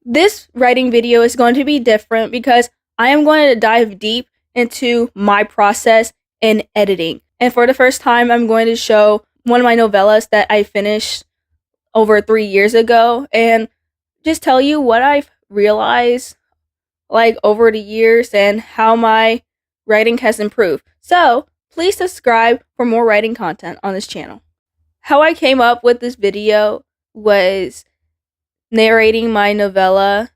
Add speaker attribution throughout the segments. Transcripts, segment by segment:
Speaker 1: This writing video is going to be different because I am going to dive deep into my process in editing. And for the first time, I'm going to show one of my novellas that I finished over 3 years ago and just tell you what I've realized like over the years and how my writing has improved. So please subscribe for more writing content on this channel. How I came up with this video was narrating my novella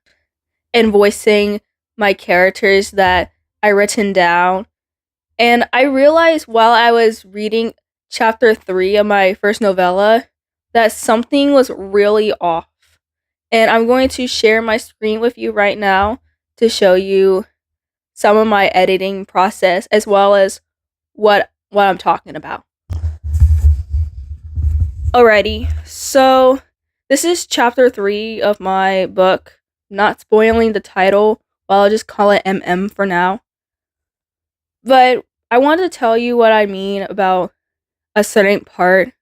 Speaker 1: and voicing my characters that I written down. And I realized while I was reading chapter 3 of my first novella that something was really off. And I'm going to share my screen with you right now to show you some of my editing process as well as what I'm talking about. Alrighty, so this is chapter 3 of my book. Not spoiling the title, but I'll just call it MM for now. But I wanted to tell you what I mean about a certain part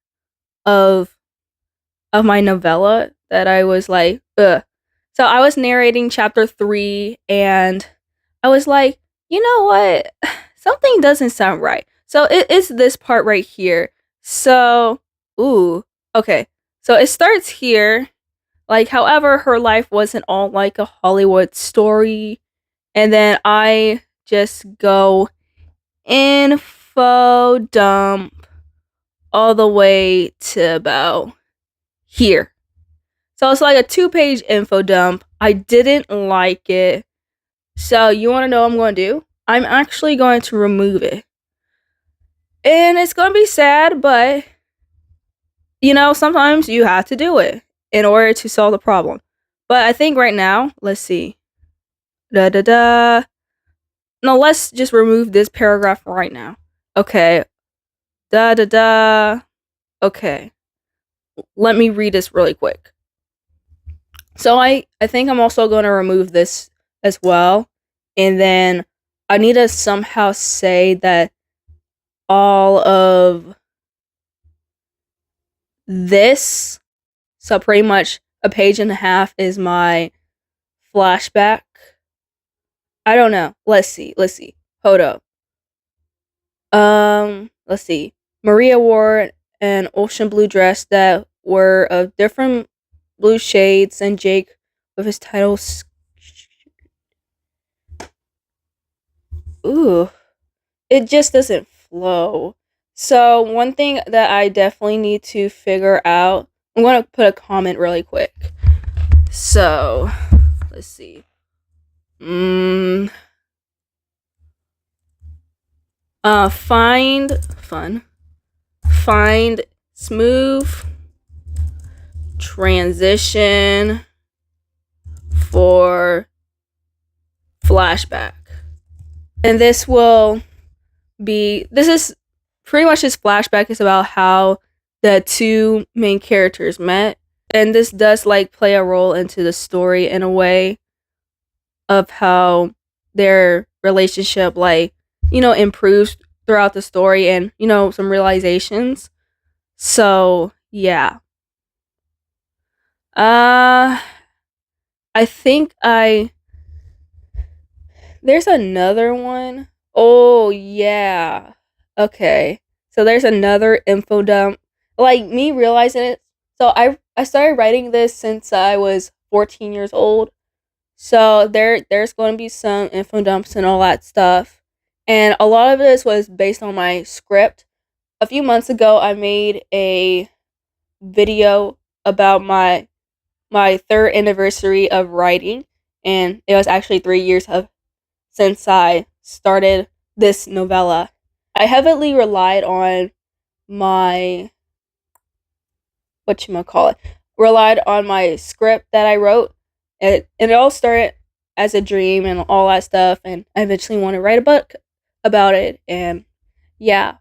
Speaker 1: of my novella that I was like, ugh. So I was narrating chapter 3 and I was like, you know what? Something doesn't sound right. So it's this part right here. So, okay. So it starts here. Like, however, her life wasn't all like a Hollywood story. And then I just go info dump all the way to about here. So it's like a 2-page info dump. I didn't like it. So you want to know what I'm going to do? I'm actually going to remove it. And it's going to be sad, but sometimes you have to do it in order to solve the problem. But I think right now, let's see. No, let's just remove this paragraph right now. Okay. Okay. Let me read this really quick. So I think I'm also going to remove this as well. And then I need to somehow say that all of this, so pretty much a page and a half, is my flashback. I don't know. Let's see. Hold up. Let's see. Maria wore an ocean blue dress that were of different blue shades, and Jake with his title. Ooh, it just doesn't flow. So one thing that I definitely need to figure out, I'm going to put a comment really quick. So, let's see. Find smooth transition for flashback. And this is pretty much his flashback is about how the two main characters met. And this does like play a role into the story in a way of how their relationship improves throughout the story and some realizations. So yeah. I think there's another one. Oh yeah. Okay. So there's another info dump. Like me realizing it. So I started writing this since I was 14 years old. So there's going to be some info dumps and all that stuff. And a lot of this was based on my script. A few months ago I made a video about my 3rd anniversary of writing, and it was actually 3 years since I started this novella. I heavily relied on my relied on my script that I wrote. And it all started as a dream and all that stuff, and I eventually want to write a book about it. And yeah,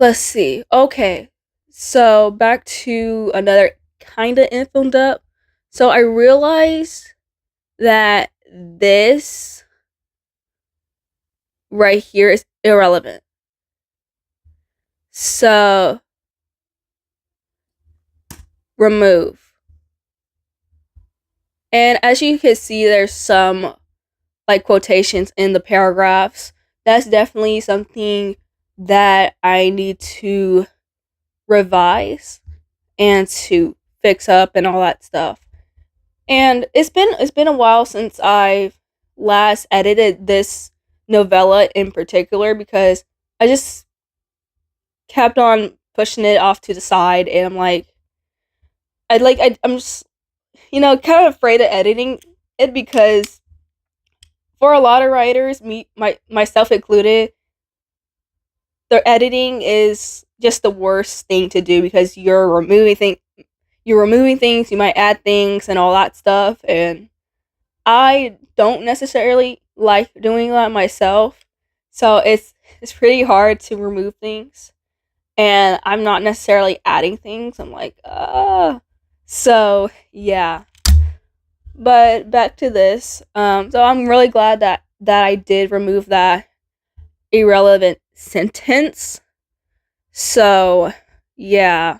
Speaker 1: let's see. Okay, so back to another kind of info dump. So I realized that this right here is irrelevant. So remove. And as you can see, there's some like quotations in the paragraphs. That's definitely something that I need to revise and to fix up and all that stuff. And it's been a while since I've last edited this novella in particular because I just kept on pushing it off to the side, and I'm like, I'm just kind of afraid of editing it because for a lot of writers, myself included, their editing is just the worst thing to do because you're removing things, you might add things and all that stuff, and I don't necessarily like doing that myself. So it's pretty hard to remove things, and I'm not necessarily adding things. I'm like, so yeah. But back to this. So I'm really glad that I did remove that irrelevant sentence. So yeah.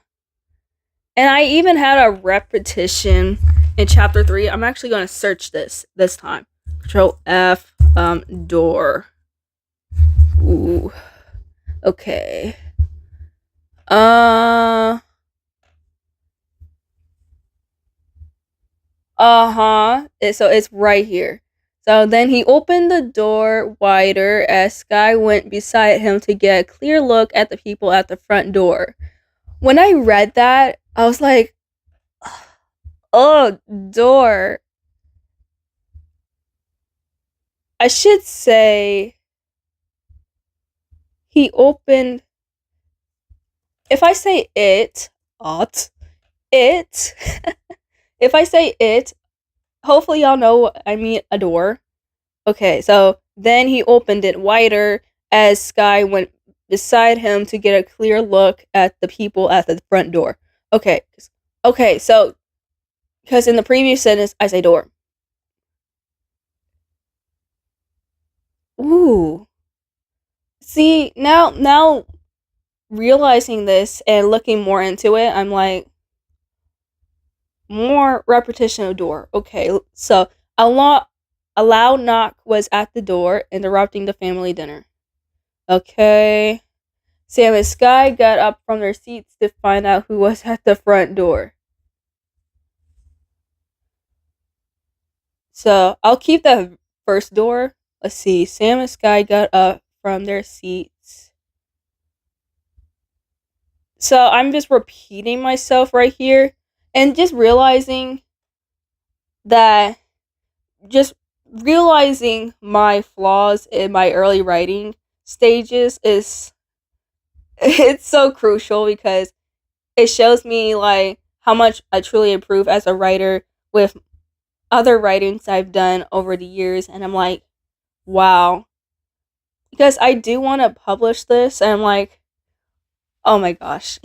Speaker 1: And I even had a repetition in chapter 3. I'm actually going to search this time. Control F, door. Ooh. Okay. Uh. Uh-huh. So it's right here. So then he opened the door wider as Sky went beside him to get a clear look at the people at the front door. When I read that, I was like, oh, door. I should say he opened. If I say it, it. If I say it, hopefully y'all know I mean a door. Okay, so then he opened it wider as Sky went beside him to get a clear look at the people at the front door. Okay, so because in the previous sentence I say door. Ooh. See, now realizing this and looking more into it, I'm like, more repetition of door. Okay, so a loud knock was at the door, interrupting the family dinner. Okay. Sam and Sky got up from their seats to find out who was at the front door. So I'll keep the first door. Let's see. Sam and Sky got up from their seats. So I'm just repeating myself right here and just that realizing my flaws in my early writing stages is it's so crucial because it shows me like how much I truly improve as a writer with other writings I've done over the years, and I'm like, wow. Because I do want to publish this, and I'm like, oh my gosh.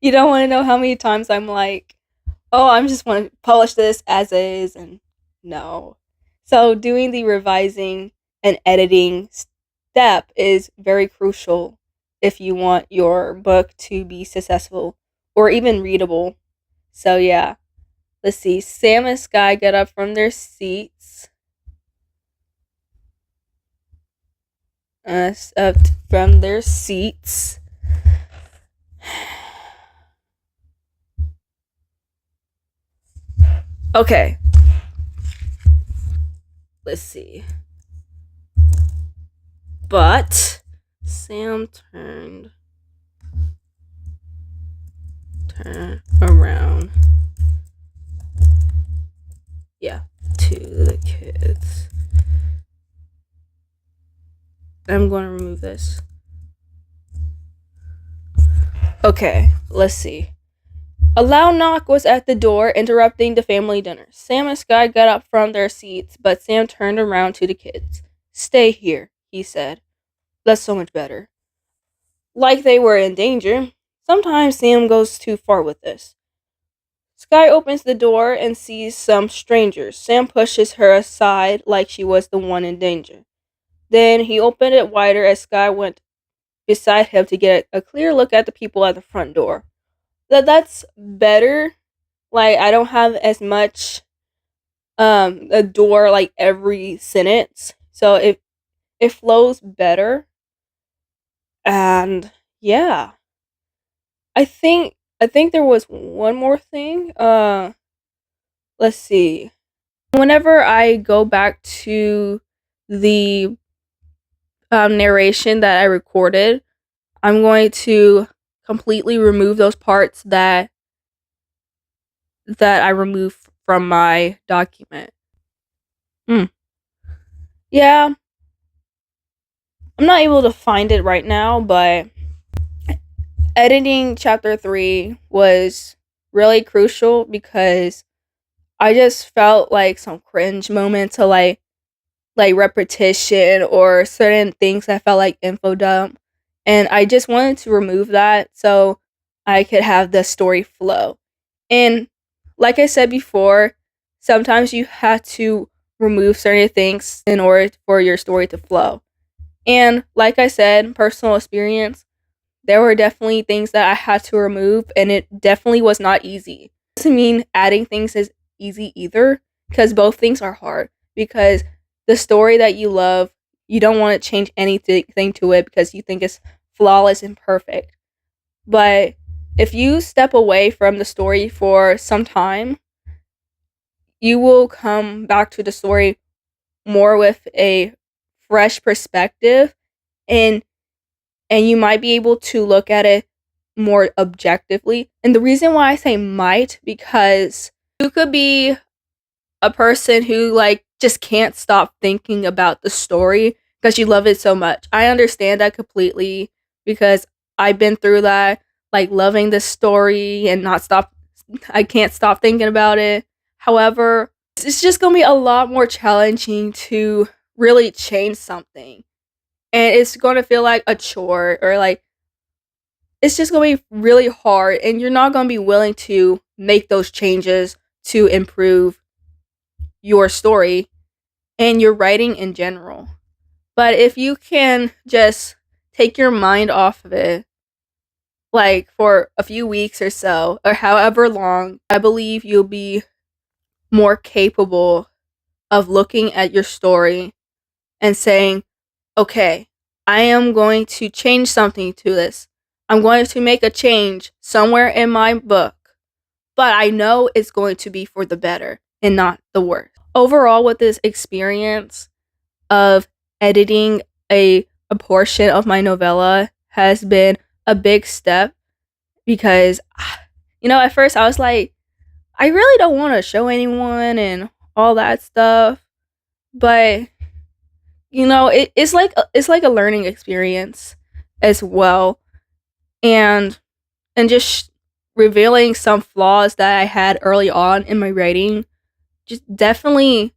Speaker 1: You don't want to know how many times I'm like, oh, I'm just want to publish this as is, and no. So doing the revising and editing step is very crucial if you want your book to be successful or even readable. So yeah. Let's see. Sam and Sky get up from their seats. Up from their seats. Okay. Let's see. But Sam turned around. Yeah, to the kids. I'm going to remove this. Okay, let's see. A loud knock was at the door, interrupting the family dinner. Sam and Sky got up from their seats, but Sam turned around to the kids. Stay here, he said. That's so much better. Like they were in danger. Sometimes Sam goes too far with this. Sky opens the door and sees some strangers. Sam pushes her aside like she was the one in danger. Then he opened it wider as Sky went beside him to get a clear look at the people at the front door. That's better. Like I don't have as much adore like every sentence, so it flows better. And yeah, I think there was one more thing. Let's see. Whenever I go back to the narration that I recorded, I'm going to completely remove those parts that I removed from my document. Yeah, I'm not able to find it right now, but editing chapter 3 was really crucial because I just felt like some cringe moments of like repetition or certain things that felt like info dump, and I just wanted to remove that so I could have the story flow. And like I said before, sometimes you have to remove certain things in order for your story to flow. And like I said, personal experience, there were definitely things that I had to remove, and it definitely was not easy. Doesn't mean adding things is easy either, because both things are hard. Because the story that you love, you don't want to change anything to it because you think it's flawless and perfect. But if you step away from the story for some time, you will come back to the story more with a fresh perspective, and you might be able to look at it more objectively. And the reason why I say might, because you could be a person who like just can't stop thinking about the story because you love it so much. I understand that completely because I've been through that, like loving this story and not stop I can't stop thinking about it. However, it's just going to be a lot more challenging to really change something. And it's going to feel like a chore, or like it's just going to be really hard, and you're not going to be willing to make those changes to improve your story and your writing in general. But if you can just take your mind off of it, like for a few weeks or so, or however long, I believe you'll be more capable of looking at your story and saying, okay, I am going to change something to this. I'm going to make a change somewhere in my book, but I know it's going to be for the better and not the worse. Overall, with this experience of editing a portion of my novella has been a big step because, at first I was like, I really don't want to show anyone and all that stuff, but it's like a learning experience as well, and just revealing some flaws that I had early on in my writing just definitely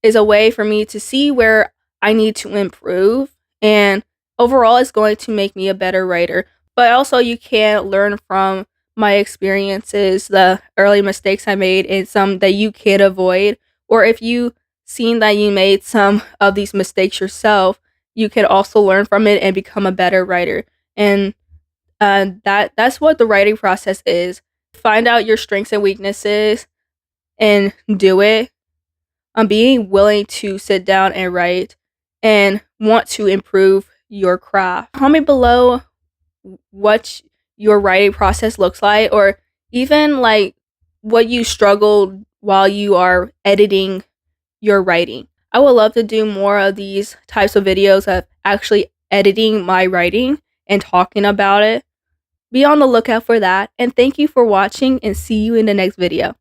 Speaker 1: is a way for me to see where I need to improve, and overall it's going to make me a better writer. But also you can learn from my experiences, the early mistakes I made, and some that you can avoid, or if you seen that you made some of these mistakes yourself, you can also learn from it and become a better writer. And that's what the writing process is. Find out your strengths and weaknesses and do it. Being willing to sit down and write and want to improve your craft. Comment below what your writing process looks like, or even like what you struggled while you are editing your writing. I would love to do more of these types of videos of actually editing my writing and talking about it. Be on the lookout for that, and thank you for watching, and see you in the next video.